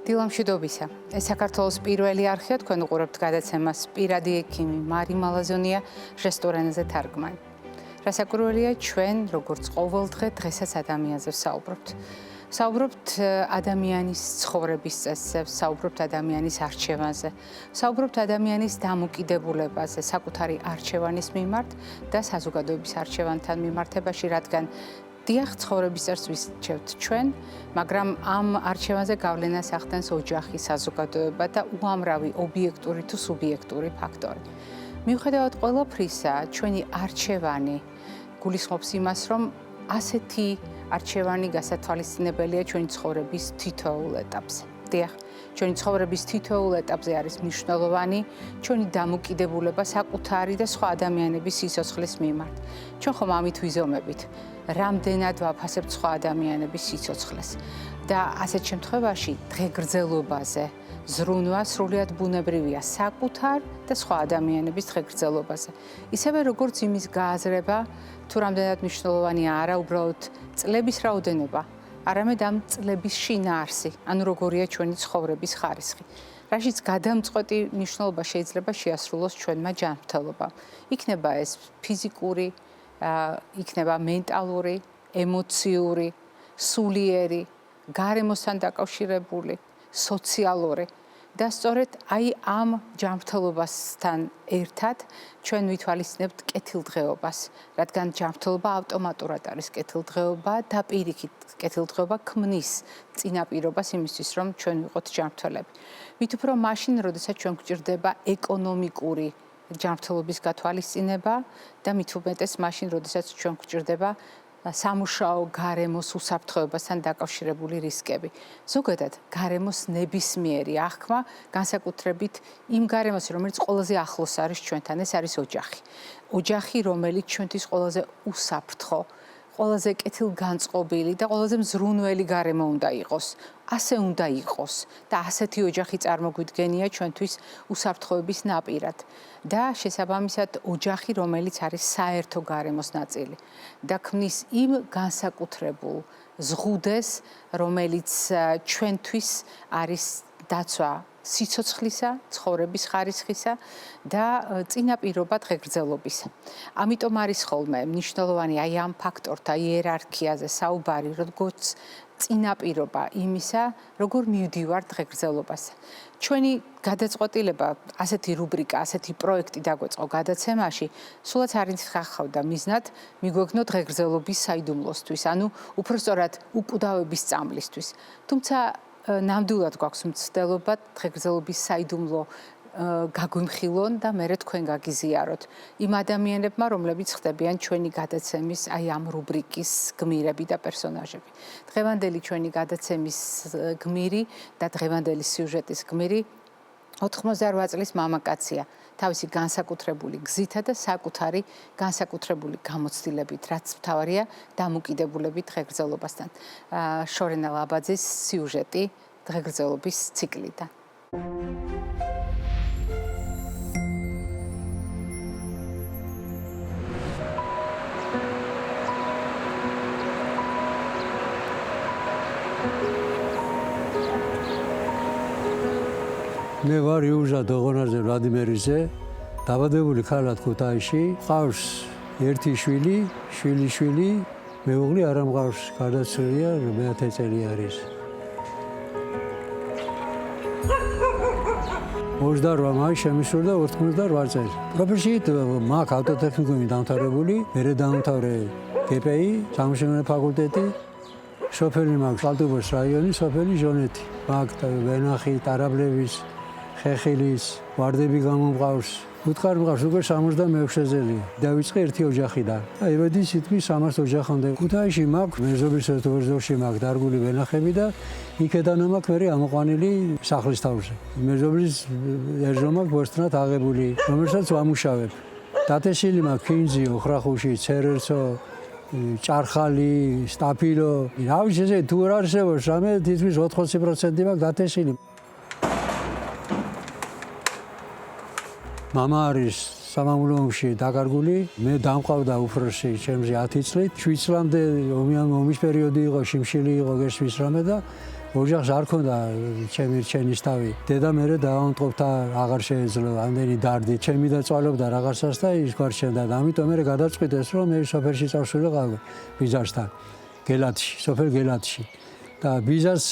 დილამშვიდობისა. ეს საქართველოს პირველი არხია, თქვენ უყურებთ გადაცემას პირადი ექიმი მარი მალაზონია რესტორანზე თარგმანი. რასაკვირველია, ჩვენ როგორც ყოველდღე დღესაც ადამიანზე ვსაუბრობთ. ვსაუბრობთ ადამიანის ცხოვრების წესზე, ვსაუბრობთ ადამიანის არჩევანზე, ვსაუბრობთ ადამიანის დამოკიდებულებაზე, საკუთარი არჩევანის მიმართ და საზოგადოების არჩევანთან მიმართებაში, რადგან დიახ, ცხოვრების წერს ვისჩევთ ჩვენ, მაგრამ ამ არჩევანზე გავლენას ახდენს ოჯახი, საზოგადოება და უამრავი ობიექტური თუ სუბიექტური ფაქტორი. მიუხედავად ყველაფრისა, ჩვენი არჩევანი გულისხმობს იმას, რომ ასეთი არჩევანი გასათვალისწინებელია ჩვენი ცხოვრების თითოეულ ეტაპზე. დიახ, ჩვენი ცხოვრების თითოეულ ეტაპზე არის მნიშვნელოვანი ჩვენი დამოკიდებულება საკუთარი და სხვა ადამიანების სიცოცხლის მიმართ. ჩვენ ხომ ამით ვიზომებით, რამდენად ვაფასებთ სხვა ადამიანების სიცოცხლეს და ასეთ შემთხვევაში დღეგრძელობაზე ზრუნვა სრულიად ბუნებრივია საკუთარ და სხვა ადამიანების დღეგრძელობაზე. ისევე როგორც იმის გააზრება, თუ რამდენად მნიშვნელოვანია არა უბრალოდ წლების რაოდენობა, არამედ ამ წლების შინაარსი, ანუ როგორია ჩვენი ცხოვრების ხარისხი. რაშიც გადამწყვეტი მნიშვნელობა შეიძლება შეასრულოს ჩვენმა ჯანმრთელობამ. იქნება ეს ფიზიკური, იქნება მენტალური, ემოციური, სულიერი, გარემოსთან დაკავშირებული, სოციალური და სწორედ აი ამ ჯანმრთელობასთან ერთად ჩვენ ვითვალისწინებთ კეთილდღეობას, რადგან ჯანმრთელობა ავტომატურად არის კეთილდღეობა და პირიქით კეთილდღეობა ქმნის წინაპირობას იმისთვის, რომ ჩვენ ვიყოთ ჯანმრთელები. მით უფრო მაშინ, როდესაც ჩვენ გვჭირდება ეკონომიკური ჯანმრთელობის გათვალისწინება და მით უმეტეს მაშინ, როდესაც ჩვენ გვჭირდება სამუშაო გარემოს უსაფრთხოებასთან დაკავშირებული რისკები. ზოგადად, გარემოს ნებისმიერი აღქმა, განსაკუთრებით იმ გარემოს, რომელიც ყველაზე ახლოს არის ჩვენთან, ეს არის ოჯახი. ოჯახი, რომელიც ჩვენთვის ყველაზე უსაფრთხო, ყველაზე კეთილგანწყობილი და ყველაზე მზრუნველი გარემო უნდა იყოს. ასე უნდა იყოს და ასეთი ოჯახი წარმოგვიდგენია ჩვენთვის უსაფრთხოების ნაპირად და შესაბამისად ოჯახი, რომელიც არის საერთო გარემოს ნაწილი და ქმნის იმ განსაკუთრებულ ზღუდეს, რომელიც ჩვენთვის არის დაცვა სიცოცხლისა, ცხოვრების ხარისხისა და წინაპირობა დღეგრძელობისა. ამიტომ არის ხოლმე მნიშვნელოვანი აი ამ ფაქტორთა იერარქიაზე საუბარი, როგორც წინაპირობა იმისა, როგორ მივდივარ დღეგრძელობასა. ჩვენი გადაწყვეტილება, ასეთი რუბრიკა, ასეთი პროექტი დაგვეწყო გადაცემაში, სულაც არ იხახავდა მიზნად მიგვეგნო დღეგრძელობის საიდუმლოსთვის, ანუ უпростоრად უკვდავების სწავლისთვის. თუმცა ნამდვილად გვაქვს მცდელობა დღეგრძელობის საიდუმლო გაგვიმხილონ და მერე თქვენ გაგიზიაროთ იმ ადამიანებმა, რომლებიც ხდებიან ჩვენი გადაცემის აი ამ რუბრიკის გმირები და პერსონაჟები. დღევანდელი ჩვენი გადაცემის გმირი და დღევანდელი სიუჟეტის გმირი 88 წლის მამაკაცია, თავისი განსაკუთრებული გზითა და საკუთარი განსაკუთრებული გამოცდილებით, რაც მთავარია დამოკიდებულებით დღეგრძელობასთან. შორენა ლაბაძის სიუჟეტი დღეგრძელობის ციკლიდან. მე ვარ იუჟა დოღონაძე ვლადიმერიძე, დაბადებული ქალაქ ქუთაისში, ყავს ერთი შვილი, შვილიშვილი, მეუღლე არ ამყავს, გარდაცვლილია, მეათე წელი არის. 28 მაისს შემისურდა 88 წელი. პროფესიით მაქვს ავტოტექნიკუმი დამთავრებული, მერე დაამთავრე გპი, სამშენებლო ფაკულტეტი. სოფელი მაქვს ალტუბოს რაიონი, სოფელი ჟონეთი. მაქვს ვენახი, ტარაბლების, ხეხილის, ვარდები გამომყავს. უთხარ მყავს უკვე 66 წელია. დავიწყე ერთი ოჯახიდან. ებედი სიტყვის 300 ოჯახამდე. ქუთაისში მაქვს მეზობლის ერთობორში მაქვს დარგული ვენახები და იქედან მაქვს მერე ამოყვანილი სახლის თავზე. მეზობლის ერჟო მაქვს ბოსტნად აღებული, რომელსაც ვამუშავებ. დათესილი მაქვს ქინძი, ოხრახუში, ცერერცო, ჭარხალი, სტაფილო. რავი ესე თუ არ არსებობს რამე თითქმის 80% მაქვს დათესილი. მამა არის სამამულო ომში დაკარგული, მე დამყავდა უფროსი ჩემზე 10 წლით, 7 წლამდე ომის პერიოდი იყო, შიმშილი იყო, გესმის რამე და ოჯახს არ ქონდა ჩემი რჩენის თავი. დედა მერე დაავადყოფდა, აღარ შეეძლო ამდენი დარდი. ჩემი და წვალობდა რაღაცას და ის გვარჩენდა და ამიტომ მე გადაწყვიტეს რომ მე სოფელში წავსულიყავ ბიძასთან. გელათში, სოფელ გელათში. და ბიძას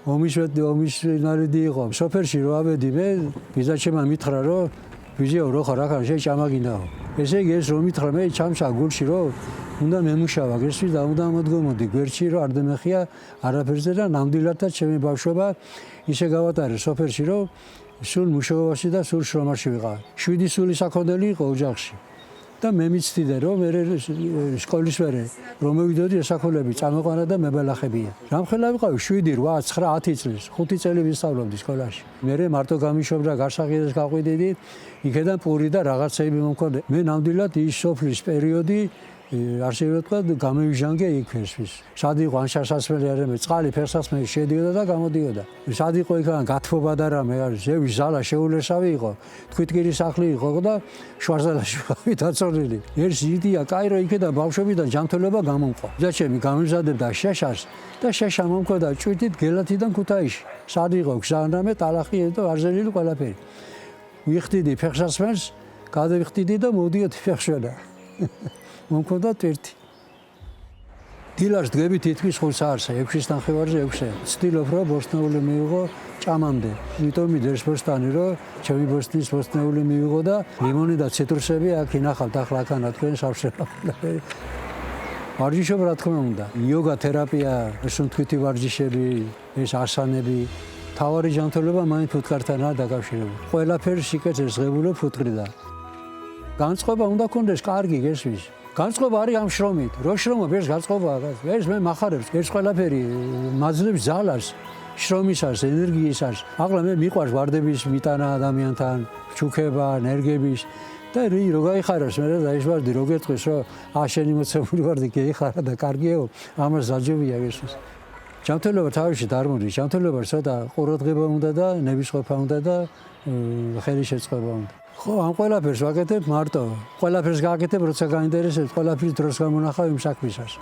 ომისვენარიდი იყო. სოფელში რო ავედი მე ბიძა ჩემმა მითხრა რომ ბიძიო რო ხარ ახლა შენ ჩამაგინდაო. ესე იგი ეს რომ მითხრა მე ჩამსა გულში რომ უნდა მემუშავა გესმის და უნდა მოდგომოდი გვერდში რომ არ დამეხია არაფერზე და ნამდვილადაც ჩემი ბავშვობა ისე გავატარე სოფელში რომ სულ მუშაობაში და სულ შრომაში ვიყავ. 7 სული საქონელი იყო ოჯახში. და მე მიცდიდა რომ მე სკოლის მერე რომ მივიდოდი ესაკოლები წამოყვანა და მებალახებია. რამხელა ვიყავი 7, 8, 9, 10 წლის, 5 წელი ვისწავლობდი სკოლაში. მე მარტო გამიშობ და გარსახიდეს გავყვიდიდი, იქედან პური და რაღაცები მომქონდა. მე ნამდვილად ის სოფლის პერიოდი ასე ვთქვა გამევიჟანგე იქნესვის. სად იყო ანშასასმელი არამე წყალი ფეხსაცმელი შედიოდა და გამოდიოდა. სად იყო იქან გათბობა და რამე ზევის ზალა შეულესავი იყო. თვითკირის სახლი იყო და შვარზალაში ვიყავი დაწოლილი. ერთ იდეა კაირო იქიდან ბავშვებიდან ჯანმრთელობა გამომყვა. ბიჭები გამიზადებდა შეშას და შეშა მომქოდა ჭვიდით გელათიდან ქუთაისში. სად იყო გზანამე ტალახი და ვარზელილი ყველაფერი. ვიხდიდი ფეხსაცმელს, გადავიხდიდი და მოვდიოდი ფეხშენა. მომქონდა ერთი. დილას დგები თითქმის 5 საათზე, 6-ის ნახევარზე 6-ზე. ცდილობ რომ ბოსტნეული მივიღო ჭამამდე. იმიტომ მიდერს ბოსტანი რომ ჩემი ბოსტნის ბოსტნეული მივიღო და ლიმონი და ციტრუსები აქ ინახავთ ახლა აქანა თქვენ სავსეა. ვარჯიშობ რა თქმა უნდა. იოგა თერაპია, სუნთქვითი ვარჯიშები, ეს ასანები თავარი ჯანმრთელობა მაინც ფუტკართანაა დაკავშირებული. ყველაფერი სიკეთეს ღებულობ ფუტკრიდან. განწყობა უნდა კონდეს კარგი გესმის. განწყობა არის ამ შრომით. რო შრომობ ეს განწყობაა. ეს მე მახარებს. ეს ყველაფერი მაძლევს ძალას, შრომისას, ენერგიისას. ახლა მე მიყვარს ვარდების მიტანა ადამიანთან, ჩუქება, ნერგების და რო გაიხარებს მე და ის ვარდი რო გეტყვის რომ შენი მოცემული ვარდი გეიხარა და კარგიაო, ამას დაჯობია გესმის. ჯანმრთელობა თავში არ მოდის. ჯანმრთელობა ცოტა ყურადღება უნდა და ნებისყოფა უნდა და ხელისშეწყობა უნდა. ხო, ამ ყველაფერს ვაკეთებ მარტო. ყველაფერს გააკეთებ, როცა გაინტერესებს, ყველაფრის დროს გამონახავ იმ საქმისას.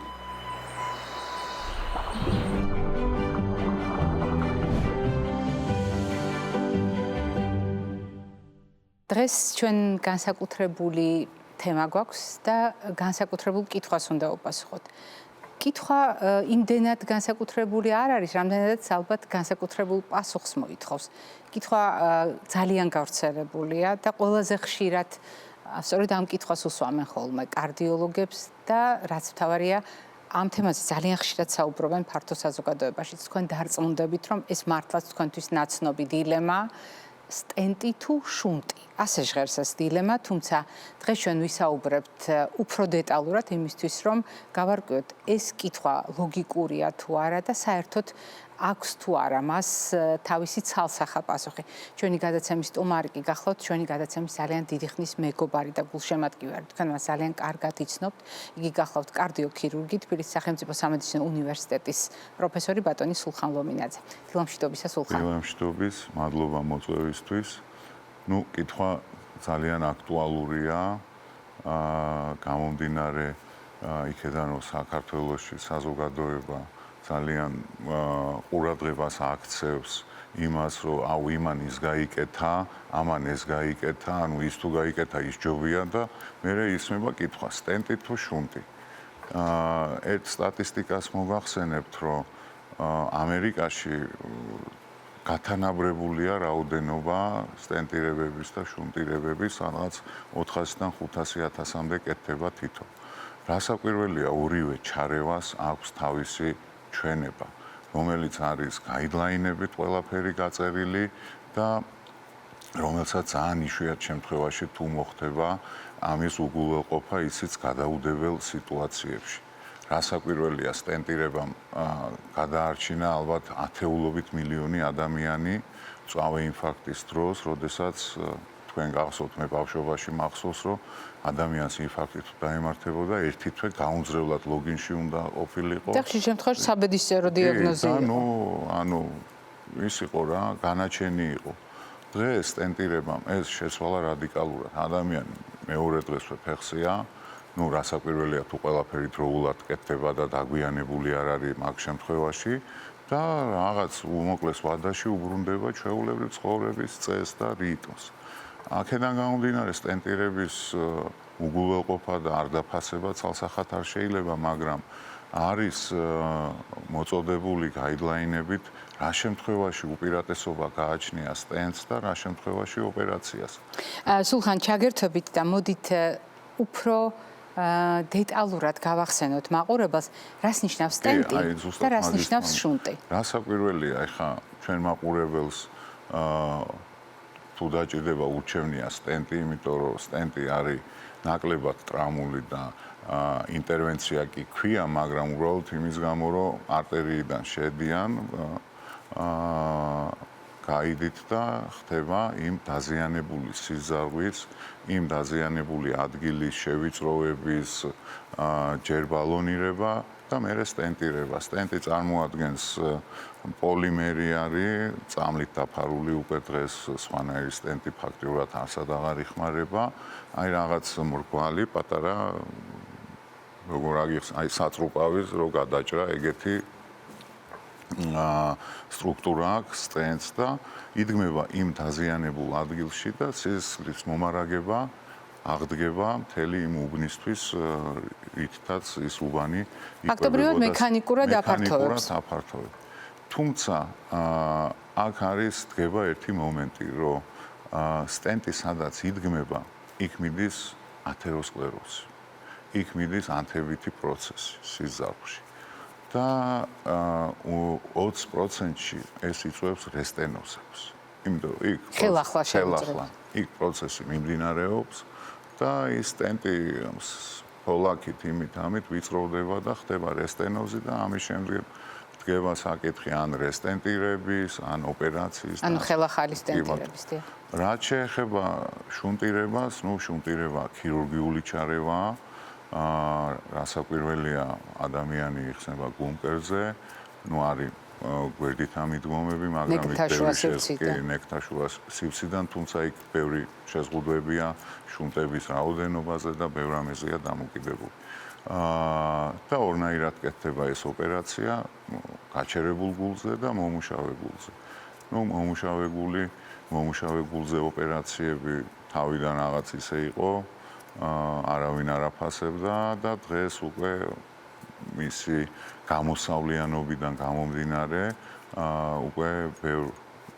დღეს ჩვენ განსაკუთრებული თემა გვაქვს და განსაკუთრებულ კითხვას უნდა ვუპასუხოთ. კითხვა იმდენად განსაკუთრებული არ არის, რამდენადაც ალბათ განსაკუთრებულ პასუხს მოითხოვს. კითხვა ძალიან გავრცელებულია და ყველაზე ხშირად სწორედ ამ კითხვას უსვამენ ხოლმე კარდიოლოგებს და რაც მთავარია ამ თემაზე ძალიან ხშირად საუბრობენ ფართო საზოგადოებაში. თქვენ დარწმუნდებით, რომ ეს მართლაც თქვენთვის ნაცნობი დილემაა. სტენტი თუ შუნტი. ასე ჟღერს ეს დილემა, თუმცა დღეს ჩვენ ვისაუბრებთ უფრო დეტალურად იმისთვის, რომ გავარკვიოთ ეს კითხვა ლოგიკურია თუ არა და საერთოდ აქვს თუ არა მას თავისი ცალსახა პასუხი. ჩვენი გადაცემის სტუმარი კი გახლავთ ჩვენი გადაცემის ძალიან დიდი ხნის მეგობარი და გულშემატკივარი. თქვენ მას ძალიან კარგად იცნობთ. იგი გახლავთ კარდიოქირურგი, თბილისის სახელმწიფო სამედიცინო უნივერსიტეტის პროფესორი ბატონი სულხან ლომინაძე. დილამშვიდობისა სულხან. დილამშვიდობის, მადლობა მოწვევისთვის. კითხვა ძალიან აქტუალურია. გამომდინარე იქედან რომ საქართველოში საზოგადოება ძალიან ყურადღებას აქცევს იმას, რომ იმან ის გაიკეთა, ამან ეს გაიკეთა, ანუ ის თუ გაიკეთა, ის ჯობია და მერე ისმება კითხვა, სტენტი თუ შუნტი. ერთ სტატისტიკას მოგახსენებთ, რომ ამერიკაში გათანაბრებულია რაოდენობა სტენტირებების და შუნტირებების, სადღაც 400-დან 500.000-მდე კეთდება თითო. რასაკვირველია, ორივე ჩარევას აქვს თავისი ჩვენება, რომელიც არის გაიდლაინებით ყველაფერი გაწერილი და რომელსაც ძალიან იშვიათ შემთხვევაში თუ მოხდება ამის უგულველყოფა ისიც გადაუდებელ სიტუაციებში. რასაკვირველია, სტენტირებამ გადაარჩინა ალბათ ათეულობით მილიონი ადამიანი მწვავე ინფარქტის დროს, როდესაც თქვენ გახსოვთ, მე ბავშვობაში მახსოვს, რომ ადამიანს ინფარქტით დაემართებოდა ერთი თვე გაუნձრებლად ლოგინში უნდა ყოფილიყო. და ხშირ შემთხვევაში საბედისწერო დიაგნოზი იყო. ანუ ის იყო რა, განაჩენი იყო. დღეს სტენტირებამ ეს შეცვალა რადიკალურად. ადამიანი მეორე დღესვე ფეხზეა. რასაკვირველია თუ ყველაფერი დროულად კეთდება და დაგვიანებული არ არის მაგ შემთხვევაში და რაღაც უმოკლეს ვადაში უბრუნდება ჩვეულებრივ ცხოვრების წესს და რიტმს. აქედან გამომდინარე სტენტირების უგულებყოფა და არ დაფასება ცალსახად არ შეიძლება, მაგრამ არის მოწოდებული გაიდლაინებით, რა შემთხვევაში უპირატესობა გააჩნია სტენტს და რა შემთხვევაში ოპერაციას. სულხან, ჩაგერთობით და მოდით უფრო დეტალურად გავახსენოთ მაყურებელს, რას ნიშნავს სტენტი და რას ნიშნავს შუნტი. რასაკვირველია, ეხა ჩვენ მაყურებელს თუ დაჭირდება ურჩევნია სტენტი, იმიტომ რომ სტენტი არის ნაკლებად ტრამული და ინტერვენცია კი ქვია, მაგრამ უბრალოდ იმის გამო, რომ არტერიიდან შედიან გაიდით და ხდება იმ დაზიანებული სიზარღვის, იმ დაზიანებული ადგილის შევიწროების ჯერ ბალონირება და მერე სტენტირება. სტენტი წარმოადგენს პოლიმერი არის, წამლით დაფარული უკვე დღეს სხვანაირი სტენტი ფაქტიურად არსად აღარ იხმარება. აი რაღაც მრგვალი პატარა როგორ აგიხსნა, აი საწრუპავის რო გადაჭრა ეგეთი სტრუქტურა აქვს სტენტს და იდგმება იმ დაზიანებულ ადგილში და სისხლის მომარაგება აღდგება მთელი იმ უბნისთვის, რითაც ის უბანი ფაქტობრივად მექანიკურად აფართოვებს. თუმცა აქ არის დგება ერთი მომენტი, რომ სტენტი სადაც იდგმება, იქ მიდის ათეროსკლეროზი, იქ მიდის ანთებითი პროცესი სიზარღვში. და 20%-ში ეს იწვევს რესტენოზებს. იმიტომ იქ ხელახლა იქ პროცესი მიმდინარეობს და ის სტენტი ფოლაკით იმით ამით ვიწროვდება და ხდება რესტენოზი და ამის შემდეგ დგება საკითხი ან რესტენტირების, ან ოპერაციის, ანუ ხელახალი სტენტირების, დიახ. რაც შეეხება შუნტირებას, შუნტირება ქირურგიული ჩარევაა. რასაკვირველია, ადამიანი იხსნება გუმკერზე, არის გვერდით ამიდგომები, მაგრამ იქ ნექტაშუა სივრციდან, თუმცა იქ ბევრი შეზღუდვებია შუნტების რაოდენობაზე და ბევრ ამაზეა დამოკიდებული. და ორნაირად კეთდება ეს ოპერაცია, გაჩერებულ გულზე და მომუშავე გულზე. მომუშავე გულზე ოპერაციები თავიდან რაღაც ისე იყო, არავინ არ აფასებდა და დღეს უკვე მისი გამოსავლიანობიდან გამომდინარე, უკვე ბევრ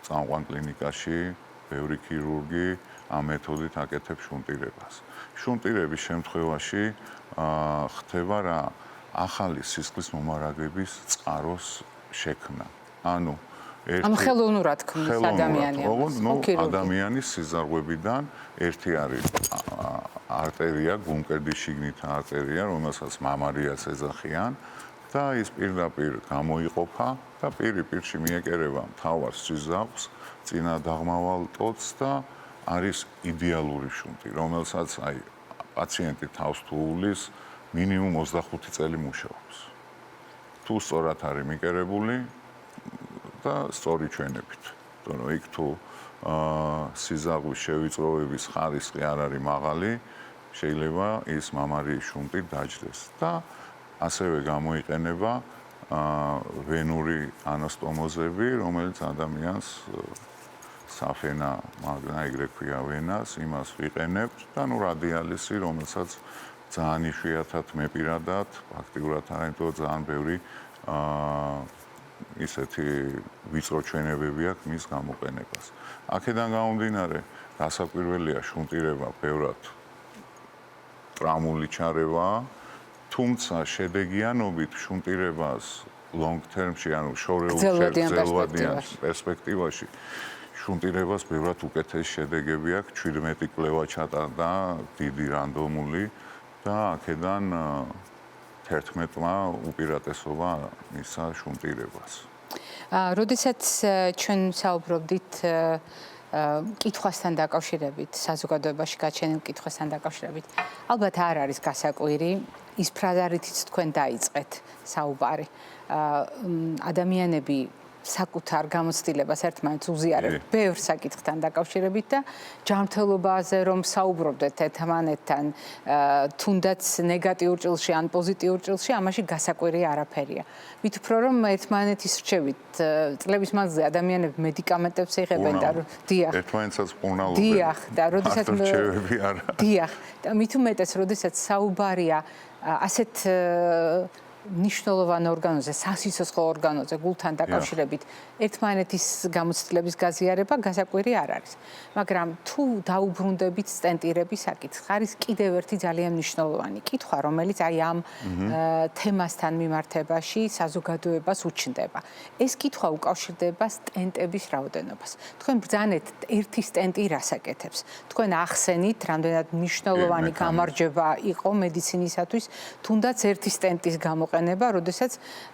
წამყვან კლინიკაში ბევრი ქირურგი ამ მეთოდით აკეთებს შუნტირებას. შუნტირების შემთხვევაში ხდება რა ახალი სისხლის მომარაგების წყაროს შექმნა. ანუ ხელოვნურად ქმნის ადამიანი. ადამიანის სიზარღვებიდან ერთი არის არტერია, გუმკერდის შიგნით არტერია, რომელსაც მამარიას ეძახიან და ის პირდაპირ გამოიყოფა და პირში მიეკერება მთავარ სიზარღვს, წინა დაღმავალ ტოტს და არის იდეალური შუნტი, რომელსაც აი პაციენტი თავს თუ უვლის, მინიმუმ 25 წელი მუშაობს. თუ სწორად არის მიკერებული და სწორი ჩვენებით. თორემ იქ თუ სიზარღვის შევიწროების ხარისხი არ არის მაღალი, შეიძლება ის მამარიის შუნტი დაჯდეს და ასევე გამოიყენება ვენური ანასტომოზები, რომელიც ადამიანს საფენა მაგნა ეგრე ქვია ვენას, იმას ვიყენებთ და რადიალისი, რომელსაც ძალიან იშვიათად მე პირადად, ფაქტიურად არამედ ძალიან ბევრი ისეთი ვიწრო ჩვენებები აქვს მის გამოყენებას. აქედან გამომდინარე, გასაკვირველია შუნტირება ბევრად ტრამული ჩარევაა, თუმცა შედეგიანობით შუნტირებას long term-ში, ანუ შორეულ გრძელვადიან პერსპექტივაში შუნტირებას ბევრად უკეთესი შედეგები აქვს, 17 კვლევა ჩატარდა, დიდი რანდომული და აქედან 11-მა უპირატესობა მისცა შუნტირებას. როდესაც ჩვენ საუბრობდით კითხვასთან დაკავშირებით, საზოგადოებაში გაჩენილ კითხვასთან დაკავშირებით, ალბათ არ არის გასაკვირი ის ფრაზა, რითიც თქვენ დაიწყეთ საუბარი. ადამიანები საკუთარ გამოცდილებას ერთმანეთს უზიარებთ ბევრ საკითხთან დაკავშირებით და ჯანმრთელობაზე რომ საუბრობდეთ ერთმანეთთან თუნდაც ნეგატიურ ჭილში ან პოზიტიურ ჭილში ამაში გასაკვირი არაფერია. მით უფრო რომ ერთმანეთის რჩევით წლების მანძილზე ადამიანები მედიკამენტებს იღებენ და დიახ ერთმანეთსაც ყუნალობენ. დიახ და როდესაც რჩევები არა. დიახ და მით უმეტეს როდესაც საუბარია ასეთ ნიშნულოვან ორგანოზე, სასიცოცხლო ორგანოზე გულთან დაკავშირებით ერთმანეთის გამოცდილების გაზიარება გასაკვირი არ არის. მაგრამ თუ დაუბრუნდებით სტენტირების საკითხს, არის კიდევ ერთი ძალიან მნიშვნელოვანი კითხვა, რომელიც აი ამ თემასთან მიმართებაში საზოგადოებას უჩნდება. ეს კითხვა უკავშირდება სტენტების რაოდენობას. თქვენ ბრძანეთ ერთი სტენტი რას აკეთებს? თქვენ ახსენით, რამდენად მნიშვნელოვანი გამარჯვება იყო მედიცინისათვის, თუნდაც ერთი სტენტის გამოყენება, როდესაც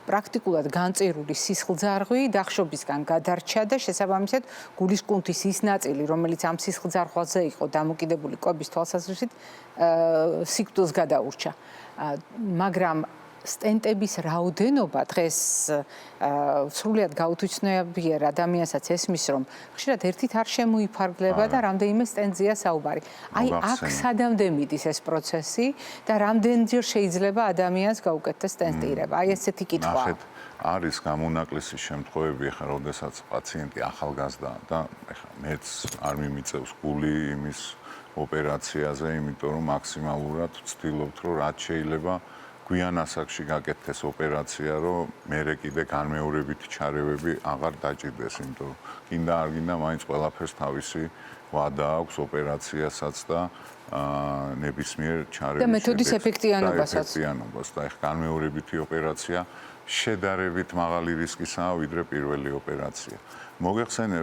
პრაქტიკულად განწირული სისხლძარღვი დახშობისგან გადარჩა და შესაბამისად გულის კუნთის ის ნაწილი, რომელიც ამ სისხლძარღვაზე იყო დამოკიდებული კვების თვალსაზრისით, სიკვდილს გადაურჩა. მაგრამ სტენტების რაოდენობა დღეს სრულიად გაუთვითცნობიერ ადამიანსაც ესმის, რომ ხშირად ერთით არ შემოიფარგლება და რამდენიმე სტენტზეა საუბარი. აი აქ სადამდე მიდის ეს პროცესი და რამდენჯერ შეიძლება ადამიანს გაუკეთდეს სტენტირება? აი ესეთი კითხვაა. არის გამონაკლისი შემთხვევები, ხა როდესაც პაციენტი ახალგაზრდა და ხა მეც არ მიმიწევს გული იმის ოპერაციაზე, იმიტომ რომ მაქსიმალურად ვცდილობთ, რომ რაც შეიძლება გვიან ასაკში გაკეთდეს ოპერაცია, რომ მერე კიდე განმეორებითი ჩარევები აღარ დაჭირდეს, იმიტომ რომ კიდე არ გინდა მაინც ყველაფერს თავისი ვადა აქვს ოპერაციასაც და ნებისმიერ ჩარევის და მეთოდის ეფექტიანობასაც. და ეხ განმეორებითი ოპერაცია შედარებით მაღალი რისკისაა ვიდრე პირველი ოპერაცია.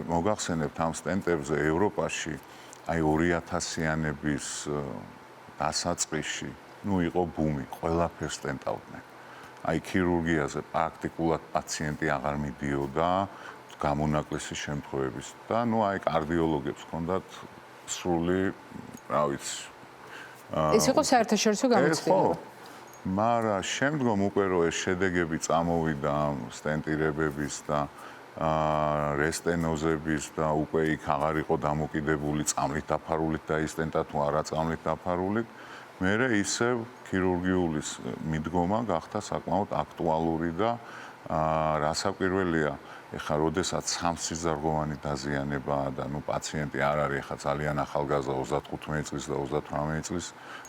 მოგახსენებთ ამ სტენტებზე ევროპაში აი 2000-იანების დასაწყისში იყო ბუმი, ყველაფერს სტენტავდნენ. აი ქირურგიაზე პრაქტიკულად პაციენტი აღარ მიდიოდა გამონაკლისის შემთხვევების და აი კარდიოლოგებს ჰქონდათ სრული, რა ვიცი. ეს იყო საერთაშორისო გამოცდილება. მაგრამ შემდგომ უკვე რო ეს შედეგები წამოვიდა სტენტირებების და რესტენოზების და უკვე იქ აღარ იყო დამოკიდებული წამლით დაფარულით დაისტენტა თუ არა წამლით დაფარულით, მერე ისევ ქირურგიული მიდგომა გახდა საკმაოდ აქტუალური და რასაკვირველია, ეხლა როდესაც სამსიზარღვოვანი დაზიანებაა და პაციენტი არ არის ეხლა ძალიან ახალგაზრდა 35 წლის და 38 წლის,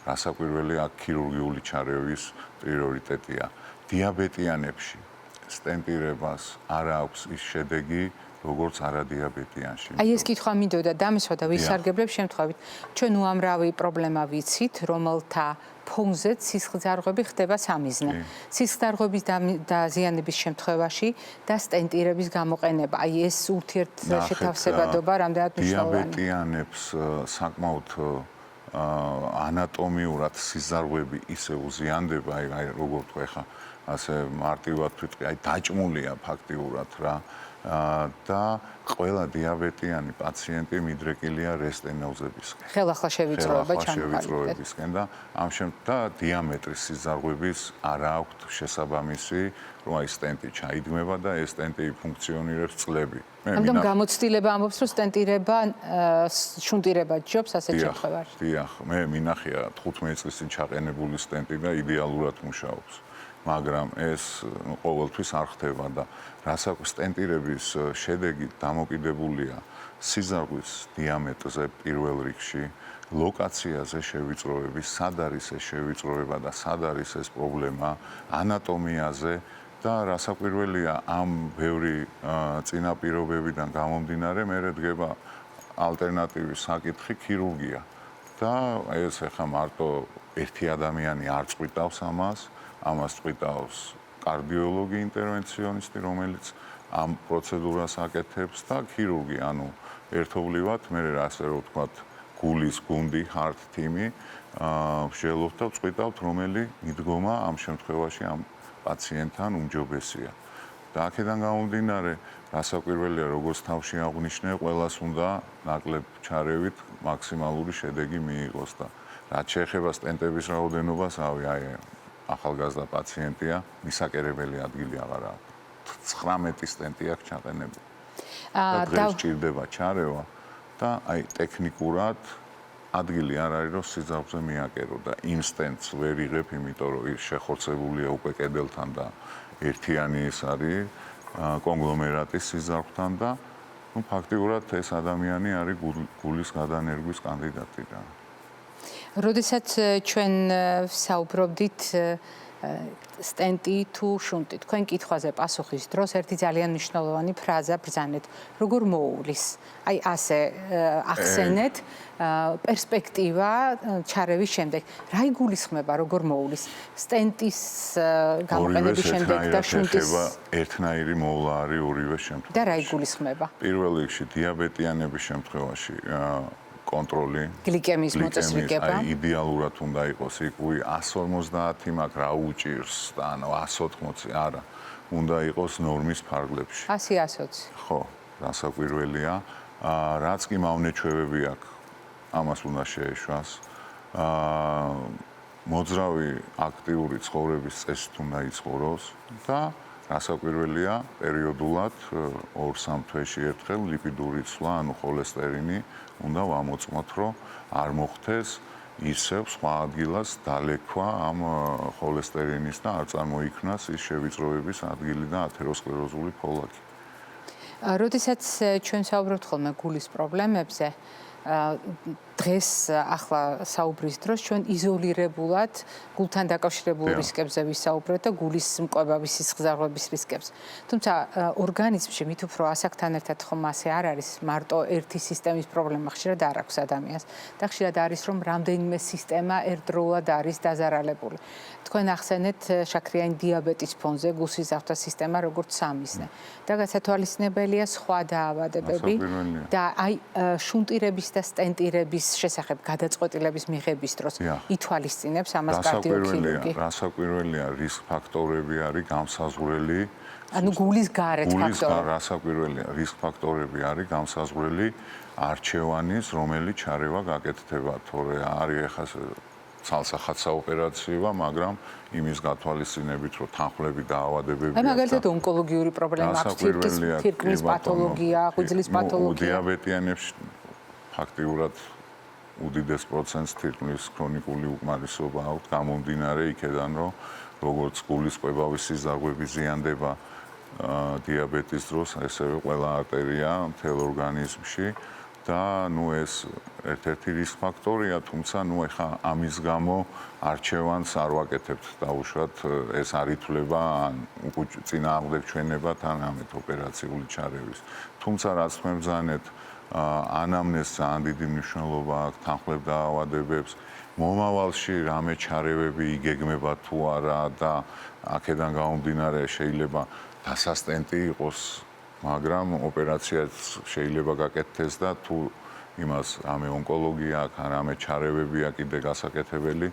რასაკვირველია აქ ქირურგიული ჩარევის პრიორიტეტია. დიაბეტიანებში სტენტირებას არ აქვს ის შედეგი, როგორც არადიაბეტიანში. აი ეს კითხვა მინდოდა დამისვა და ვისარგებლებ შემთხვევით. ჩვენ უამრავი პრობლემა ვიცით, რომელთა ფონზეც სისხლძარღვები ხდება სამიზნე. სისხლძარღვების დაზიანების შემთხვევაში და სტენტირების გამოყენება. აი ეს ურთიერთშეთავსებადობა რამდენად მნიშვნელოვანია. დიაბეტიანებს საკმაოდ ანატომიურად სიზარღვები ისე უზიანდება, აი როგორ თქვა ხა, ასე მარტივად ვიტყვი, აი დაჭმულია ფაქტიურად რა. და ყველა დიაბეტიანი პაციენტი მიდრეკილია რესტენოზებისკენ. ხელახლა შევიწროება ჩამოყალიბებისკენ და ამ და დიამეტრის სიზარღვების არ აქვს შესაბამისი, რომ აი სტენტი ჩაიდგმება და ეს სტენტი ფუნქციონირებს წლები. ამიტომ გამოცდილება ამბობს, რომ სტენტირება შუნტირება ჯობს ასეთ შემთხვევაში. დიახ, მე მინახია 15 წლისში ჩაყენებული სტენტი და იდეალურად მუშაობს. მაგრამ ეს ყოველთვის არ ხდება და სტენტირების შედეგი დამოკიდებულია სიზარღვის დიამეტრზე პირველ რიგში, ლოკაციაზე შევიწროების, სად არის ეს შევიწროება და სად არის ეს პრობლემა, ანატომიაზე და რასაკვირველია ამ ბევრი წინაპირობებიდან გამომდინარე, მერე დგება ალტერნატივის საკითხი ქირურგია და ეს ახლა მარტო ერთი ადამიანი არ წყვიტავს ამას წყვიტავს კარდიოლოგი ინტერვენციონისტი, რომელიც ამ პროცედურას აკეთებს და ქირურგი, ანუ ერთობლივად, მე ასე რომ ვთქვათ, გულის გუნდი, heart team-ი ვშელობთ და წყვიტავთ, რომელი მიდგომა ამ შემთხვევაში ამ პაციენტთან უმჯობესია. და აქედან გამომდინარე, რასაკვირველია, როგორც თავში აღვნიშნე, ყველას უნდა ნაკლებ ჩარევით მაქსიმალური შედეგი მიიღოს და რაც შეეხება სტენტების რაოდენობას, აი ახალგაზრდა პაციენტია, მისაკერებელი ადგილი აღარ აქვს. 19 სტენტი აქვს ჩაყენებული. და დღეს ჭირდება ჩარევა და აი ტექნიკურად ადგილი არ არის რომ სიძაბზე მიაკერო და იმ სტენტს ვერ იღებ, იმიტომ რომ ის შეხორცებულია უკვე კედელთან და ერთიანი ის არის კონგლომერატის სიძაბთან და ну ფაქტიურად ეს ადამიანი არის გულის გადანერგვის კანდიდატი რა. როდესაც ჩვენ საუბრობდით სტენტი თუ შუნტი, თქვენ კითხვაზე პასუხის დროს ერთი ძალიან მნიშვნელოვანი ფრაზა ბრძანეთ, როგორ მოუვლის. აი ასე ახსენეთ პერსპექტივა ჩარევის შემდეგ. რა იგულისხმება, როგორ მოუვლის სტენტის გამოყენების შემდეგ და შუნტის ერთნაირი მოვლა არის ორივე შემთხვევაში. და რა იგულისხმება? პირველ რიგში დიაბეტიანების შემთხვევაში კონტროლი, გლიკემიის მოწესრიგება. აი იდეალურად უნდა იყოს იქ 150 მაგ რა უჭირს და ანუ 180 არა. უნდა იყოს ნორმის ფარგლებში. 100-120. ხო, დასაკვირველია. რაც კი მავნეჩვევები აქვს, ამას უნდა შეეშვას. მოძრავი აქტიური ცხოვრების წესით უნდა იცხოვროს და დასაკვირველია პერიოდულად 2-3 თვეში ერთხელ ლიპიდური ცვლა, ანუ ხოლესტერინი უნდა ვამოწმოთ, რომ არ მოხდეს ისევ სხვა ადგილას დალექვა ამ ხოლესტერინის და არ წარმოიქმნას ის შევიწროების ადგილი და ათეროსკლეროზული ფოლადი. როდესაც ჩვენ საუბრობთ ხოლმე გულის პრობლემებზე, დღეს ახლა საუბრის დროს ჩვენ იზოლირებულად გულთან დაკავშირებულ რისკებზე ვისაუბრეთ და გულის მკვებავის სისხლძარღვების რისკებზე. თუმცა ორგანიზმში მით უფრო ასაკთან ერთად ხომ ასე არ არის მარტო ერთი სისტემის პრობლემა ხშირად არ აქვს ადამიანს და ხშირად არის რომ რამდენიმე სისტემა ერთდროულად არის დაზარალებული. თქვენ ახსენეთ შაქრიანი დიაბეტის ფონზე გულსიზარდვთა სისტემა როგორც სამიზნე და გასათვალისწინებელია სხვა დაავადებები და აი შუნტირების და სტენტირების შესახებ გადაწყვეტილების მიღების დროს ითვალისწინებს ამას კარდიოქირურგი. რასაკვირველია რისკ ფაქტორები არის გამსაზღვრელი. ანუ გულის გარეთ ფაქტორები. რასაკვირველია რისკ ფაქტორები არის გამსაზღვრელი არჩევანის, რომელიც ჩარევა გაკეთდება, თორე არის ახლა ცალსახად საოპერაციო, მაგრამ იმის გათვალისწინებით, რომ თანხლები დაავადებები აი მაგალითად ონკოლოგიური პრობლემა აქვს, თირკმლის პათოლოგია, ღვიძლის პათოლოგია. დიაბეტიანებში ფაქტიურად უდიდეს პროცენტს თირკმლის ქრონიკული უკმარისობა აქვს, გამომდინარე იქედან, რომ როგორც გულის კვებავის სიზარღვები ზიანდება დიაბეტის დროს, ასევე ყველა არტერია მთელ ორგანიზმში და ნუ ეს ერთ-ერთი რისკ ფაქტორია, თუმცა ნუ ეხა ამის გამო არჩევანს არ ვაკეთებთ დაუშვათ ეს არ ითვლება ან წინააღმდეგ ჩვენებათ ან ამეთ ოპერაციული ჩარევის. თუმცა რაც თქვენ ბრძანეთ ანამნეზს ძალიან დიდი მნიშვნელობა აქვს თანხლებ დაავადებებს, მომავალში რამე ჩარევები იგეგმება თუ არა და აქედან გამომდინარე შეიძლება დასასტენტი იყოს, მაგრამ ოპერაციაც შეიძლება გაკეთდეს და თუ იმას რამე ონკოლოგია აქვს, რამე ჩარევებია კიდე გასაკეთებელი,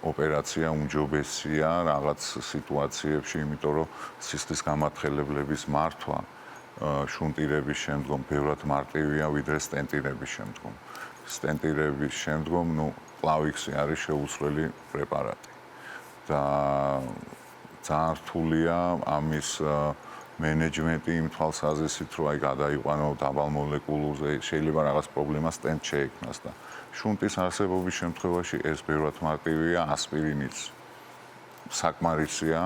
ოპერაცია უმჯობესია რაღაც სიტუაციებში, იმიტომ რომ სისხლის გამათხელებლების მართვა შუნტირების შემდგომ ბევრად მარტივია ვიდრე სტენტირების შემდგომ. სტენტირების შემდგომ, ნუ პლავიქსი არის შეუცვლელი პრეპარატი. და ძალიან რთულია ამის მენეჯმენტი იმ თვალსაზრისით, რომ აი გადაიყვანო დაბალ მოლეკულურზე, შეიძლება რაღაც პრობლემა სტენტ შეექმნას და შუნტის არსებობის შემთხვევაში ეს ბევრად მარტივია, ასპირინიც საკმარისია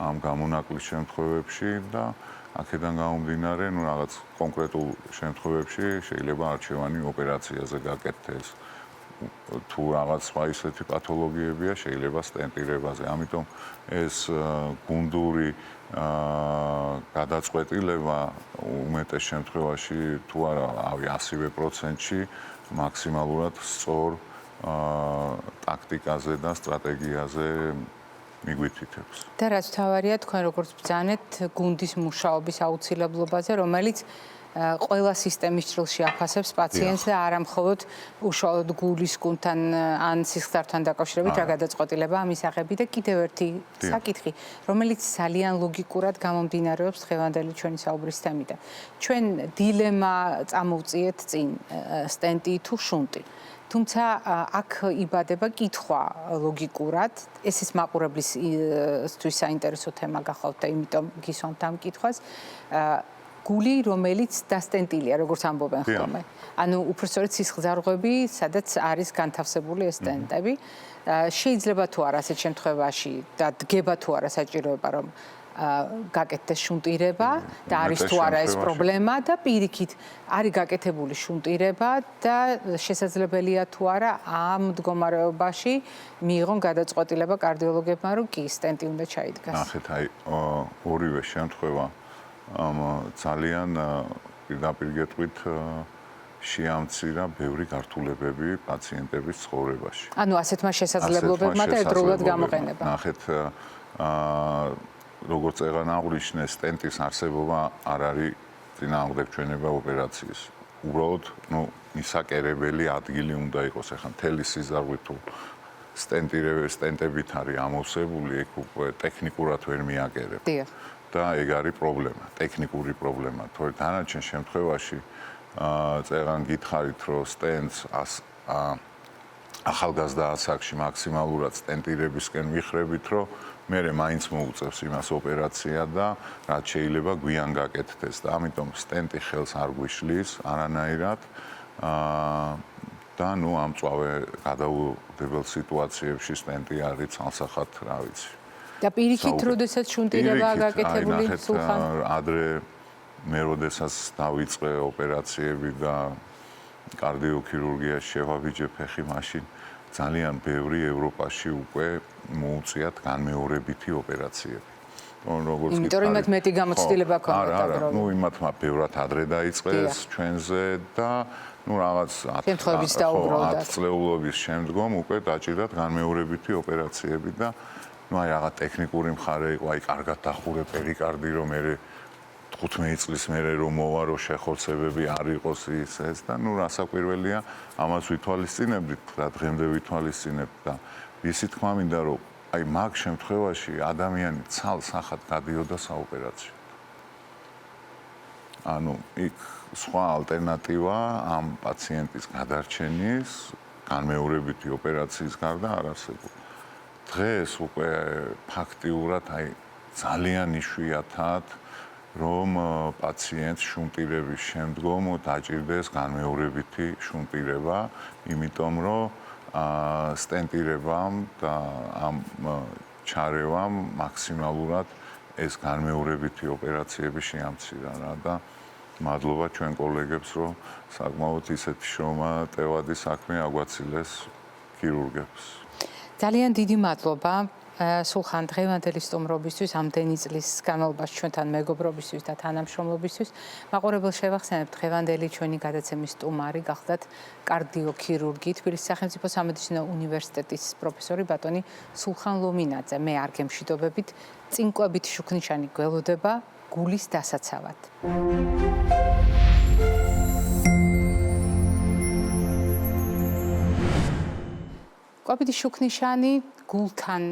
ამ გამონაკლის შემთხვევებში და აქედან გამომდინარე, ნუ რაღაც კონკრეტულ შემთხვევებში შეიძლება არჩევანი ოპერაციაზე გაკეთდეს. თუ რაღაც სხვა ისეთი პათოლოგიებია, შეიძლება სტენტირებაზე. ამიტომ ეს გუნდური გადაწყვეტილება უმეტეს შემთხვევაში თუ არა, ავი 100%-ში მაქსიმალურად სწორ ტაქტიკაზე და სტრატეგიაზე მიგვითითებს. და რაც თავარია, თქვენ როგორც ბრძანეთ გუნდის მუშაობის აუცილებლობაზე, რომელიც ყველა სისტემის ჭრილში აფასებს პაციენტს და არა მხოლოდ უშუალოდ გულის გუნდთან ან სისხლძარღვთან დაკავშირებით რა გადაწყვეტილება ამის აღები და კიდევ ერთი საკითხი, რომელიც ძალიან ლოგიკურად გამომდინარეობს დღევანდელი ჩვენი საუბრის თემიდან. ჩვენ დილემა წამოვწიეთ წინ სტენტი თუ შუნტი. თუმცა აქ იბადება კითხვა ლოგიკურად, ეს ის მაყურებლისთვის საინტერესო თემა გახლავთ და იმიტომ გისვამთ ამ კითხვას. გული, რომელიც დასტენტილია, როგორც ამბობენ ხოლმე. ანუ უბრალოდ სისხლძარღვები, სადაც არის განთავსებული ეს სტენტები. შეიძლება თუ არა ასეთ შემთხვევაში და დგება თუ არა საჭიროება, რომ გაკეთდეს შუნტირება და არის თუ არა ეს პრობლემა და პირიქით არის გაკეთებული შუნტირება და შესაძლებელია თუ არა ამ მდგომარეობაში მიიღონ გადაწყვეტილება კარდიოლოგებმა, რომ კი სტენტი უნდა ჩაიდგას. ნახეთ, აი ორივე შემთხვევა ძალიან პირდაპირ გეტყვით შეამცირა ბევრი გართულებები პაციენტების ცხოვრებაში. ანუ ასეთმა შესაძლებლობებმა და ერთდროულად გამოყენება. ნახეთ, როგორც წეგან აღნიშნეს, სტენტის არსებობა არ არის წინააღმდეგ ჩვენება ოპერაციის. უბრალოდ, მისაკერებელი ადგილი უნდა იყოს. ახლა მთელი სიზარღვით თუ სტენტებით არის ამოვსებული, ეგ უკვე ტექნიკურად ვერ მიაკერებ. და ეგ არის პრობლემა, ტექნიკური პრობლემა. თორე დანარჩენ შემთხვევაში წეგან გითხარით, რომ სტენტს ახალგაზრდა ასაკში მაქსიმალურად სტენტირებისკენ მიხრებით, რომ მე მაინც მოუწევს იმას ოპერაცია და რაც შეიძლება გვიან გაკეთდეს და ამიტომ სტენტი ხელს არ გვიშლის არანაირად და ამ წვავე გადაუდებელ სიტუაციებში სტენტი არის ცალსახად, რა ვიცი. და პირიქით, როდესაც შუნტირება გაკეთებული სულხან? ადრე მე როდესაც დავიწყე ოპერაციები და კარდიოქირურგიაში შევავიჯე ფეხი, მაშინ ძალიან ბევრი ევროპაში უკვე მოუწიათ განმეორებითი ოპერაციები. იმიტომ რომ იმათ მეტი გამოცდილება ქონდათ არა, იმათმა ბევრად ადრე დაიწყეს ჩვენზე და რაღაც 10 წლეულობის შემდგომ უკვე დაჭირდათ განმეორებითი ოპერაციები და აი რაღაც ტექნიკური მხარე იყო, აი კარგად დახურე პერიკარდი, რომ მე 15 წლის მერე რომ მოვა, რომ შეხორცებები არ იყოს ეს და რასაკვირველია, ამას ვითვალისწინებდით და დღემდე ვითვალისწინებთ და ისი თქმა მინდა, რომ აი მაგ შემთხვევაში ადამიანი ცალსახად გადიოდა საოპერაციო. ანუ იქ სხვა ალტერნატივა ამ პაციენტის გადარჩენის განმეორებითი ოპერაციის გარდა არ არსებობს. დღეს უკვე ფაქტიურად აი ძალიან იშვიათად რომ პაციენტს შუნტირების შემდგომ დაჭირდეს განმეორებითი შუნტირება, იმიტომ რომ სტენტირებამ და ამ ჩარევამ მაქსიმალურად ეს განმეორებითი ოპერაციები შეამცირა რა და მადლობა ჩვენ კოლეგებს, რომ საკმაოდ ისეთი შრომატევადი საქმე აგვაცილეს ქირურგებს. ძალიან დიდი მადლობა სულხან დღევანდელი სტუმრობისთვის, ამდენი წლის განმავლობაში ჩვენთან მეგობრობისთვის და თანამშრომლობისთვის. მაყურებელს შევახსენებთ, დღევანდელი ჩვენი გადაცემის სტუმარი გახლდათ კარდიოქირურგი, თბილისის სახელმწიფო სამედიცინო უნივერსიტეტის პროფესორი ბატონი სულხან ლომინაძე. მე არ გემშვიდობებით, წინკვებით შუქნიშანი გველოდება გულის დასაცავად. კვებითი შუქნიშანი გულთან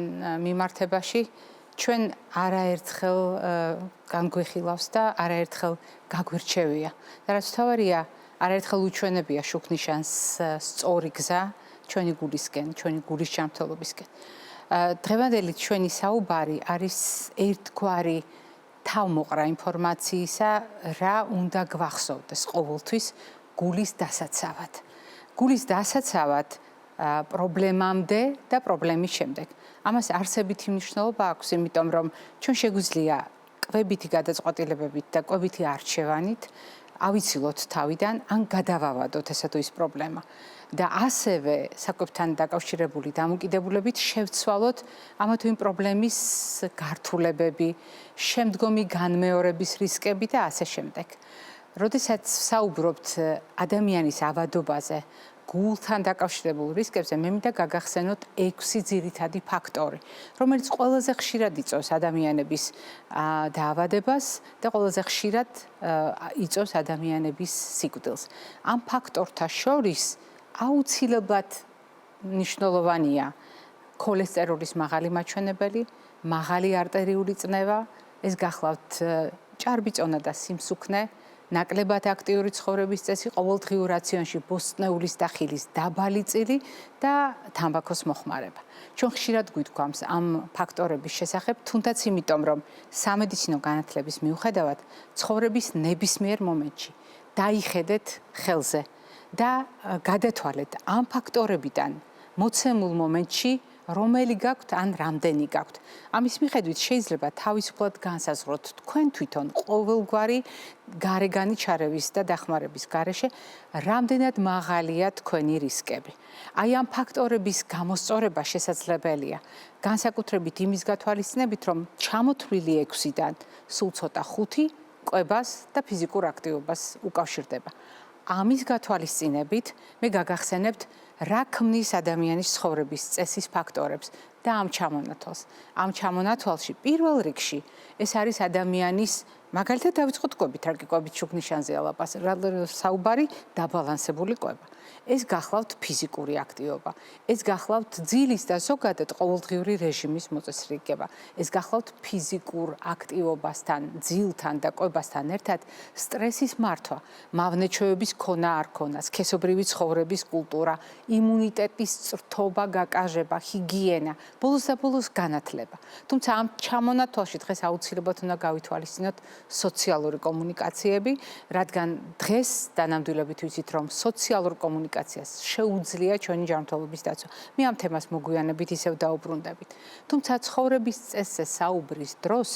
მიმართებაში ჩვენ არაერთხელ განგვეხილავს და არაერთხელ გაგვირჩევია. და რაც თავარია, არაერთხელ უჩვენებია შუქნიშანს სწორი გზა ჩვენი გულისკენ, ჩვენი გულის ჯანმრთელობისკენ. დღევანდელი ჩვენი საუბარი არის ერთგვარი თავმოყრა ინფორმაციისა, რა უნდა გვახსოვდეს ყოველთვის გულის დასაცავად. გულის დასაცავად პრობლემამდე და პრობლემის შემდეგ. ამას არსებითი მნიშვნელობა აქვს, იმიტომ რომ ჩვენ შეგვიძლია კვებითი გადაწყვეტილებებით და კვებითი არჩევანით ავიცილოთ თავიდან, ან გადავავადოთ ესა თუ ის პრობლემა. და ასევე საკვებთან დაკავშირებული დამოკიდებულებით შევცვალოთ ამა თუ იმ პრობლემის გართულებები, შემდგომი განმეორების რისკები და ასე შემდეგ. როდესაც საუბრობთ ადამიანის ავადობაზე, გულთან დაკავშირებულ რისკებზე, მე მინდა გაგახსენოთ 6 ძირითადი ფაქტორი, რომელიც ყველაზე ხშირად იწვევს ადამიანების დაავადებას და ყველაზე ხშირად იწვევს ადამიანების სიკვდილს. ამ ფაქტორთა შორის აუცილებლად მნიშვნელოვანია ქოლესტეროლის მაღალი მაჩვენებელი, მაღალი არტერიული წნევა, ეს გახლავთ ჭარბი წონა და სიმსუქნე, ნაკლებად აქტიური ცხოვრების წესი, ყოველდღიურ რაციონში ბოსტნეულის და ხილის დაბალი წილი და თამბაქოს მოხმარება. ჩვენ ხშირად გვითქვამს ამ ფაქტორების შესახებ, თუნდაც იმიტომ, რომ სამედიცინო განათლების მიუხედავად ცხოვრების ნებისმიერ მომენტში დაიხედეთ ხელზე და გადათვალეთ ამ ფაქტორებიდან მოცემულ მომენტში რომელი გაქვთ ან რამდენი გაქვთ. ამის მიხედვით შეიძლება თავისუფლად განსაზღვროთ თქვენ თვითონ ყოველგვარი გარეგანი ჩარევის და დახმარების გარეშე რამდენად მაღალია თქვენი რისკები. აი ამ ფაქტორების გამოსწორება შესაძლებელია განსაკუთრებით იმის გათვალისწინებით, რომ ჩამოთვლილი 6-დან სულ ცოტა 5 კვებას და ფიზიკურ აქტივობას უკავშირდება. ამის გათვალისწინებით მე გაგახსენებთ რა ქმნის ადამიანის ცხოვრების წესის ფაქტორებს და ამ ჩამონათვალს. ამ ჩამონათვალში პირველ რიგში ეს არის ადამიანის მაგალითად დავიწყოთ კვებით, რა კი კვებით შუქნიშანზეა საუბარი დაბალანსებული კვება. ეს გახლავთ ფიზიკური აქტივობა, ეს გახლავთ ძილის და ზოგადად ყოველდღიური რეჟიმის მოწესრიგება, ეს გახლავთ ფიზიკურ აქტივობასთან, ძილთან და კვებასთან ერთად სტრესის მართვა, მავნეჩვევების ქონა არ ქონა, სქესობრივი ცხოვრების კულტურა, იმუნიტეტის წრთობა, გაკაჟება, ჰიგიენა, ბოლოს და ბოლოს განათლება. თუმცა ამ ჩამონათვალში დღეს აუცილებლად უნდა გავითვალისწინოთ სოციალური კომუნიკაციები, რადგან დღეს დანამდვილებით ვიცით, რომ სოციალურ კომუნიკაციას შეუძლია ჩვენი ჯანმრთელობის დაცვა. მე ამ თემას მოგვიანებით ისევ დაუბრუნდებით. თუმცა ცხოვრების წესზე საუბრის დროს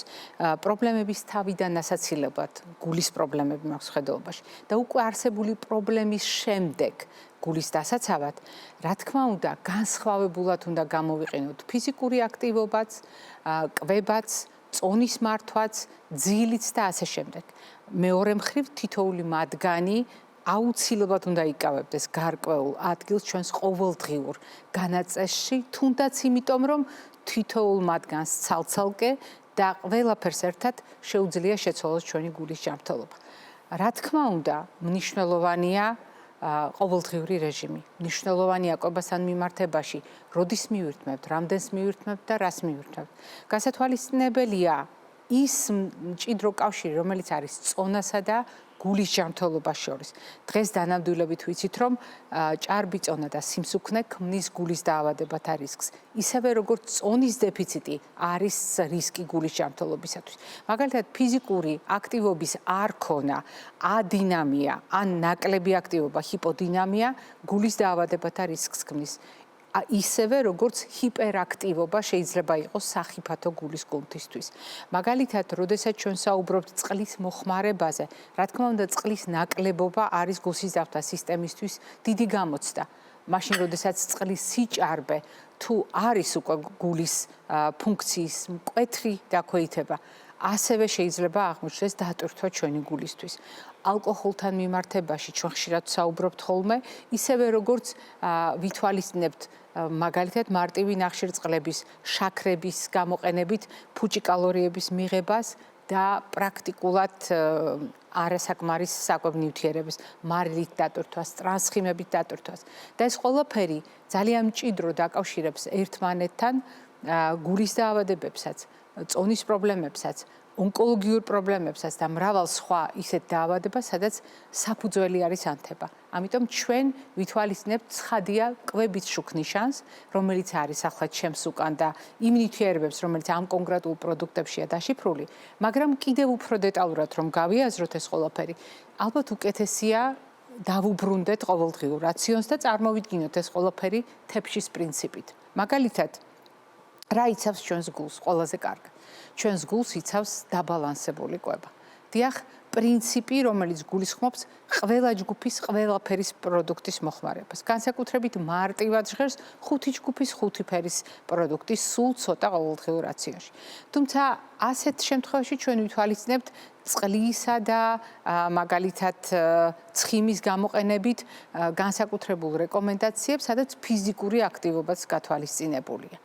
პრობლემების თავიდან ასაცილებლად გულის პრობლემები მაქვს ხედელობაში და უკვე არსებული პრობლემის შემდეგ გულის დასაცავად, რა თქმა უნდა, განსხვავებულად უნდა გამოვიყენოთ ფიზიკური აქტივობაც, კვებაც, წონის მართვაც, ძილიც და ასე შემდეგ. მეორე მხრივ თითოეული მათგანი აუცილებლად უნდა იკავებდეს გარკვეულ ადგილს ჩვენს ყოველდღიურ განაწესში, თუნდაც იმიტომ, რომ თითოეულ მათგანს ცალ-ცალკე და ყველაფერს ერთად შეუძლია შეცვალოს ჩვენი გულის ჯანმრთელობა. რა თქმა უნდა, მნიშვნელოვანია ყოველდღიური რეჟიმი. მნიშვნელოვანია კვებასთან მიმართებაში, როდის მივირთმევთ, რამდენს მივირთმევთ და რას მივირთმევთ. გასათვალისწინებელია ის მჭიდრო კავშირი, რომელიც არის წონასა და გულის ჯანმრთელობას შორის. დღეს დანამდვილებით ვიცით, რომ ჭარბი წონა და სიმსუქნე ქმნის გულის დაავადებათა რისკს. ისევე როგორც წონის დეფიციტი არის რისკი გულის ჯანმრთელობისათვის. მაგალითად, ფიზიკური აქტივობის არ ქონა, ადინამია, ან ნაკლები აქტივობა, ჰიპოდინამია გულის დაავადებათა რისკს ქმნის. ისევე როგორც ჰიპერაქტივობა შეიძლება იყოს სახიფათო გულის კუნთისთვის. მაგალითად, როდესაც ჩვენ საუბრობთ წყლის მოხმარებაზე, რა თქმა უნდა, წყლის ნაკლებობა არის გულსის დახვრა სისტემისთვის დიდი გამოცდა. მაშინ, როდესაც წყლის სიჭარბე თუ არის უკვე გულის ფუნქციის მკვეთრი დაქვეითება, ასევე შეიძლება აღმოჩნდეს დატვირთვა ჩვენი გულისთვის. ალკოჰოლთან მიმართებაში ჩვენ ხშირად საუბრობთ ხოლმე, ისევე როგორც ვითვალისწინებთ მაგალითად მარტივი ნახშირწყლების, შაქრების გამოყენებით ფუჭი კალორიების მიღებას და პრაქტიკულად არასაკმარის საკვებ-ნივთიერების მარილით დატვირთვას, ტრანსხიმებით დატვირთვას. და ეს ყველაფერი ძალიან მჭიდრო დაკავშირებს ერთმანეთთან გულის დაავადებებსაც, წონის პრობლემებსაც, ონკოლოგიურ პრობლემებსაც და მრავალ სხვა ისეთ დაავადებას, სადაც საფუძველი არის ანთება. ამიტომ ჩვენ ვითვალისწინებთ ცხადია კვების შუქნიშანს, რომელიც არის ახლა ჩემს უკან და იმ ნივთიერებებს, რომელიც ამ კონკრეტულ პროდუქტებშია დაშიფრული, მაგრამ კიდევ უფრო დეტალურად რომ გავიაზროთ ეს ყველაფერი, ალბათ უკეთესია დავუბრუნდეთ ყოველდღიურ რაციონს და წარმოვიდგინოთ ეს ყველაფერი თეფშის პრინციპით. მაგალითად, რა იცავს ჩვენს გულს ყველაზე კარგად? ჩვენს გულს იცავს დაბალანსებული კვება. დიახ, პრინციპი, რომელიც გულისხმობს ყველა ჯგუფის ყველაფერის პროდუქტის მოხმარებას. განსაკუთრებით მარტივად ჟღერს 5 ჯგუფის 5 ფერის პროდუქტი სულ ცოტა ყოველდღიურ რაციონში. თუმცა ასეთ შემთხვევაში ჩვენ ვითვალისწინებთ წყლისა და მაგალითად ცხიმის გამოყენებით განსაკუთრებულ რეკომენდაციებს, სადაც ფიზიკური აქტივობაც გათვალისწინებულია.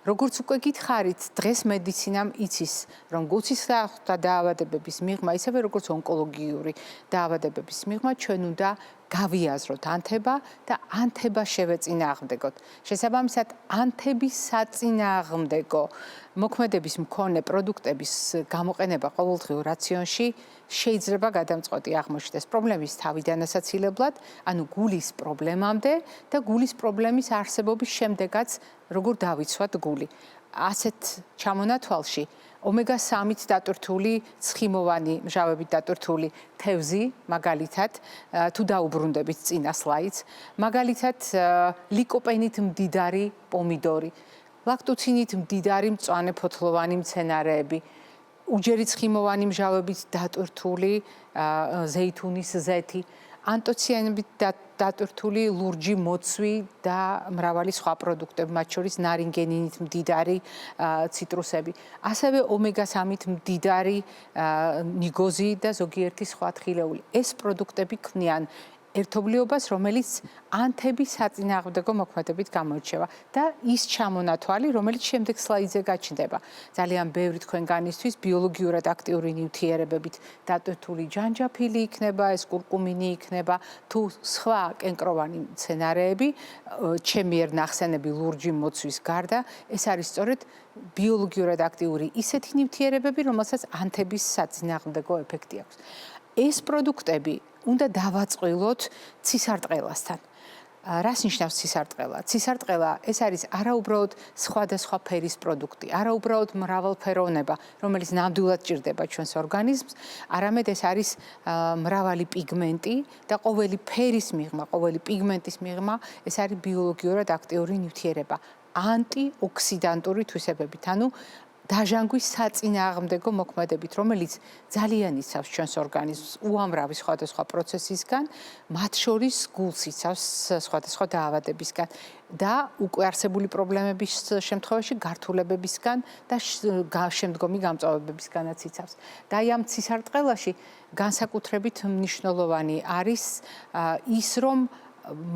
როგორც უკვე გითხარით, დღეს მედიცინამ იცის, რომ გულსის დაავადებების მიღმა, ისევე როგორც ონკოლოგიური დაავადებების მიღმა ჩვენ უნდა გავიაზროთ ანთება და ანთება შევეწინააღმდეგოთ. შესაბამისად, ანთების საწინააღმდეგო მოქმედების მქონე პროდუქტების გამოყენება ყოველდღიურ რაციონში შეიძლება გადამწყვეტი აღმოჩნდეს პრობლემის თავიდანაცილებლად, ანუ გულის პრობლემამდე და გულის პრობლემის არსებობის შემდეგაც როგორ დავიცვათ გული. ასეთ ჩამონათვალში ომეგა-3-ით დატვირთული ცხიმოვანი მჟავებით დატვირთული თევზი, მაგალითად, თუ დაუბრუნდებით წინა სლაიდს, მაგალითად, ლიკოპენით მდიდარი პომიდორი, ლაქტოცინით მდიდარი მწვანე ფოთლოვანი მცენარეები, უჯერი ცხიმოვანი მჟავებით დატვირთული ზეითუნის ზეთი, ანტოციანებით დატვირთული ლურჯი მოცვი და მრავალი სხვა პროდუქტები, მათ შორის ნარინგენინით მდიდარი ციტრუსები. ასევე ომეგა-3-ით მდიდარი ნიგოზი და ზოგიერთი სხვა თხილეული. ეს პროდუქტები ქმნიან ერთობლიობას, რომელიც ანთების საწინააღმდეგო მოქმედებით გამოირჩევა და ის ჩამონათვალი, რომელიც შემდეგ სლაიდზე გაჩნდება. ძალიან ბევრი თქვენგანისთვის ბიოლოგიურად აქტიური ნივთიერებებით დატვირთული ჯანჯაფილი იქნება, ეს კურკუმინი იქნება, თუ სხვა კენკროვანი მცენარეები, ჩემი ერთ ნახსენები ლურჯი მოცვის გარდა, ეს არის სწორედ ბიოლოგიურად აქტიური ისეთი ნივთიერებები, რომელსაც ანთების საწინააღმდეგო ეფექტი აქვს. ეს პროდუქტები უნდა დავაწყვილოთ ცისარტყელასთან. რას ნიშნავს ცისარტყელა? ცისარტყელა ეს არის არაუბრალოდ სხვადასხვა ფერის პროდუქტი, არაუბრალოდ მრავალფეროვნება, რომელიც ნამდვილად ჭირდება ჩვენს ორგანიზმს, არამედ ეს არის მრავალი პიგმენტი და ყოველი ფერის მიღმა, ყოველი პიგმენტის მიღმა ეს არის ბიოლოგიურად აქტიური ნივთიერება, ანტიოქსიდანტური თვისებებით, ანუ დაჟანგვის საწინააღმდეგო მოქმედებით, რომელიც ძალიან იცავს ჩვენს ორგანიზმს უამრავი სხვადასხვა პროცესისგან, მათ შორის გულს იცავს სხვადასხვა დაავადებისგან და უკვე არსებული პრობლემების შემთხვევაში გართულებებისგან და შემდგომი გამწვავებებისგანაც იცავს. და ამ ცისარტყელაში განსაკუთრებით მნიშვნელოვანი არის ის, რომ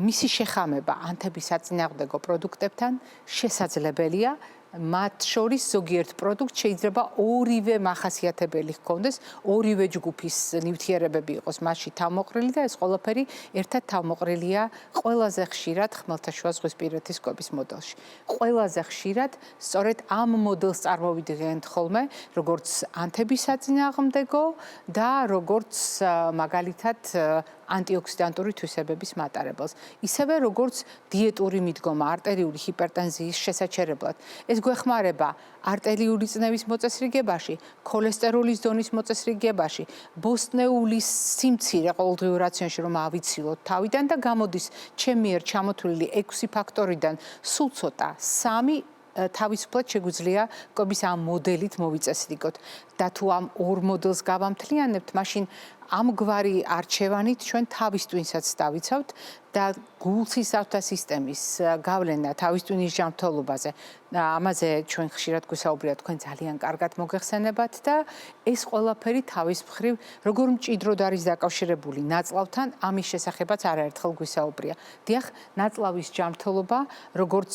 მისი შეხამება ანთების საწინააღმდეგო პროდუქტებთან შესაძლებელია. მათ შორის ზოგიერთ პროდუქტს შეიძლება ორივე მახასიათებელი ჰქონდეს, ორივე ჯგუფის ნივთიერებები იყოს მასში თავმოყრილი და ეს ყველაფერი ერთად თავმოყრილია ყველაზე ხშირად ხმელთაშუაზღვისპირეთის კვების მოდელში. ყველაზე ხშირად სწორედ ამ მოდელს წარმოვიდგენთ ხოლმე, როგორც ანთების საწინააღმდეგო და როგორც მაგალითად ანტიოქსიდანტური თვისებების მატარებელს. ისევე როგორც დიეტური მიდგომა არტერიული ჰიპერტენზიის შესაჩერებლად. ეს გვეხმარება არტერიული წნევის მოწესრიგებაში, ქოლესტეროლის დონის მოწესრიგებაში, ბოსტნეულის სიმცირე ყოველდღიურ რაციონში რომ ავიცილოთ თავიდან და გამოდის ჩემი მიერ ჩამოთვლილი 6 ფაქტორიდან სულ ცოტა 3 თავისუფლად შეგვიძლია კვების ამ მოდელით მოვიწესრიგოთ და თუ ამ ორ მოდელს გავამთლიანებთ, მაშინ ამგვარი არჩევანით ჩვენ თავის ტვინსაც დავიცავთ და გულსისავთა სისტემის გავლენა თავის ტვინის ჯანმრთელობაზე. ამაზე ჩვენ ხშირად გვისაუბრია, თქვენ ძალიან კარგად მოგეხსენებათ და ეს ყველაფერი თავის მხრივ როგორ მჭიდროდ არის დაკავშირებული ნაწლავთან, ამის შესახებაც არაერთხელ გვისაუბრია. დიახ, ნაწლავის ჯანმრთელობა როგორც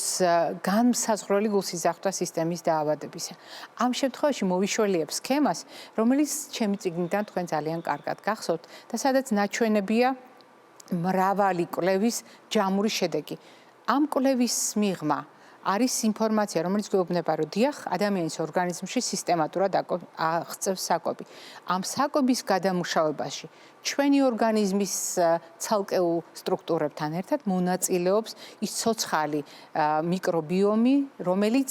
განმსაზღვრელი გულსისავთა სისტემის დაავადებისა. ამ შემთხვევაში მოვიშველიებ სქემას, რომელიც ჩემი წიგნიდან თქვენ ძალიან კარგად გახსოვთ და სადაც ნაჩვენებია მრავალი კვლევის ჯამური შედეგი. ამ კვლევის მიღმა არის ინფორმაცია, რომელიც გვეუბნება, რომ დიახ, ადამიანის ორგანიზმში სისტემატურად აღწევს საკვები. ამ საკვების გადამუშავებაში ჩვენი ორგანიზმის ცალკეულ სტრუქტურებთან ერთად მონაწილეობს ის ცოცხალი მიკრობიომი, რომელიც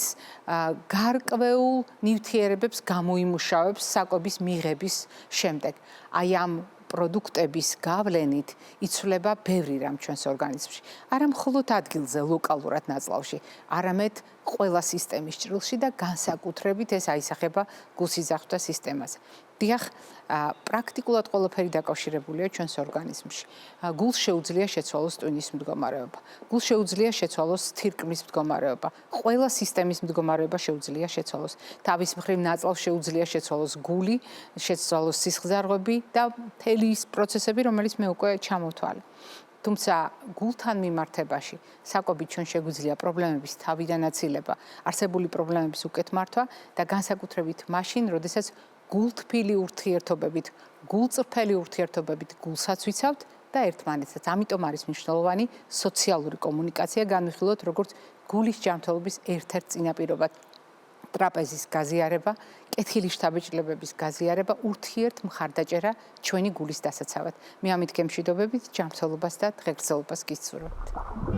გარკვეულ ნივთიერებებს გამოიმუშავებს საკვების მიღების შემდეგ. აი ამ პროდუქტების გავლენით იცვლება ბევრი რამ ჩვენს ორგანიზმში. არა მხოლოდ ადგილზე, ლოკალურად ნაწლავში, არამედ ყველა სისტემის ჭრილში და განსაკუთრებით ეს აისახება გულსისავთა სისტემაზე. დიახ, პრაქტიკულად ყველაფერი დაკავშირებულია ჩვენს ორგანიზმში. გულს შეუძლია შეცვალოს ტვინის მდგომარეობა, გულს შეუძლია შეცვალოს თირკმლის მდგომარეობა, ყველა სისტემის მდგომარეობა შეუძლია შეცვალოს. თავის მხრივ ნაწლავს შეუძლია შეცვალოს გული, შეცვალოს სისხლძარღვები და მთელი ის პროცესები, რომელიც მე უკვე ჩამოვთვალე. თუმცა გულთან მიმართებაში საკვებით ჩვენ შეგვიძლია პრობლემების თავიდან აცილება, არსებული პრობლემების უკეთ მართვა და განსაკუთრებით მაშინ, როდესაც გულთბილი ურთიერთობებით, გულწრფელი ურთიერთობებით გულსაც ვიცავთ და ერთმანეთსაც. ამიტომ არის მნიშვნელოვანი სოციალური კომუნიკაცია განვიხილოთ როგორც გულის ჯანმრთელობის ერთ-ერთ წინაპირობად. ტრაპეზის გაზიარება, კეთილი შთაბეჭდილებების გაზიარება, ურთიერთ მხარდაჭერა ჩვენი გულის დასაცავად. მე ამით გემშვიდობებით ჯანმრთელობას და დღეგრძელობას გისურვებთ.